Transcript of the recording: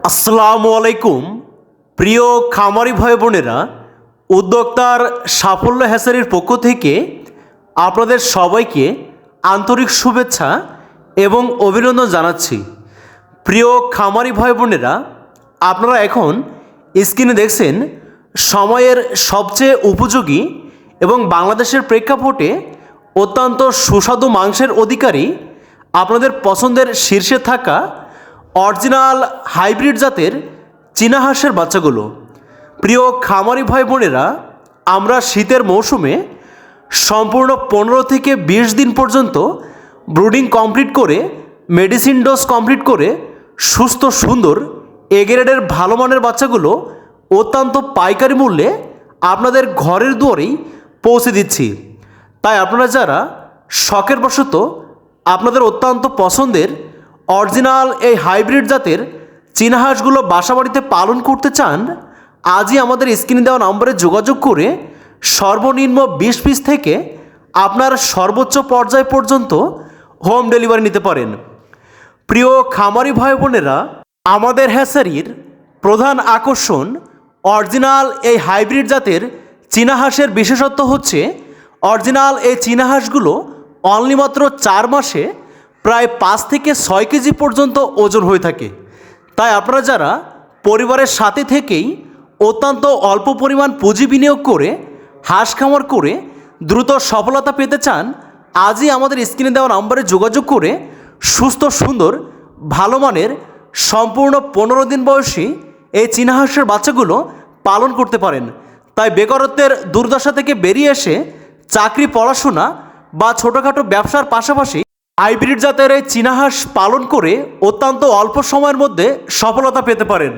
আসসালামু আলাইকুম। প্রিয় খামারি ভাই বোনেরা, উদ্যোক্তার সাফল্য হ্যাচারির পক্ষ থেকে আপনাদের সবাইকে আন্তরিক শুভেচ্ছা এবং অভিনন্দন জানাচ্ছি। প্রিয় খামারি ভাই বোনেরা, আপনারা এখন স্ক্রিনে দেখছেন সময়ের সবচেয়ে উপযোগী এবং বাংলাদেশের প্রেক্ষাপটে অত্যন্ত সুস্বাদু মাংসের অধিকারী আপনাদের পছন্দের শীর্ষে থাকা অরিজিনাল হাইব্রিড জাতের চীনা হাঁসের বাচ্চাগুলো। প্রিয় খামারি ভাই বোনেরা, আমরা শীতের মৌসুমে সম্পূর্ণ 15 থেকে 20 দিন পর্যন্ত ব্রুডিং কমপ্লিট করে মেডিসিন ডোজ কমপ্লিট করে সুস্থ সুন্দর এ গ্রেডের ভালো মানের বাচ্চাগুলো অত্যন্ত পাইকারি মূল্যে আপনাদের ঘরের দুয়ারেই পৌঁছে দিচ্ছি। তাই আপনারা যারা শখের বশত আপনাদের অত্যন্ত পছন্দের অরিজিনাল এই হাইব্রিড জাতের চীনা হাঁসগুলো বাসাবাড়িতে পালন করতে চান, আজই আমাদের স্ক্রিনে দেওয়া নম্বরে যোগাযোগ করে সর্বনিম্ন 20 পিস থেকে আপনার সর্বোচ্চ পর্যায় পর্যন্ত হোম ডেলিভারি নিতে পারেন। প্রিয় খামারি ভাই বোনেরা, আমাদের হ্যাচারির প্রধান আকর্ষণ অরিজিনাল এই হাইব্রিড জাতের চীনা হাঁসের বিশেষত্ব হচ্ছে অরিজিনাল এই চীনা হাঁসগুলো অনলি মাত্র 4 মাসে প্রায় 5 থেকে 6 কেজি পর্যন্ত ওজন হয়ে থাকে। তাই আপনারা যারা পরিবারের সাথে থেকেই অত্যন্ত অল্প পরিমাণ পুঁজি বিনিয়োগ করে হাঁস খামার করে দ্রুত সফলতা পেতে চান, আজই আমাদের স্ক্রিনে দেওয়া নম্বরে যোগাযোগ করে সুস্থ সুন্দর ভালো মানের সম্পূর্ণ 15 দিন বয়সী এই চীনা হাঁসের বাচ্চাগুলো পালন করতে পারেন। তাই বেকারত্বের দুর্দশা থেকে বেরিয়ে এসে চাকরি, পড়াশোনা বা ছোটোখাটো ব্যবসার পাশাপাশি হাইব্রিড জাতের এই চীনা হাঁস পালন করে অত্যন্ত অল্প সময়ের মধ্যে সফলতা পেতে পারেন।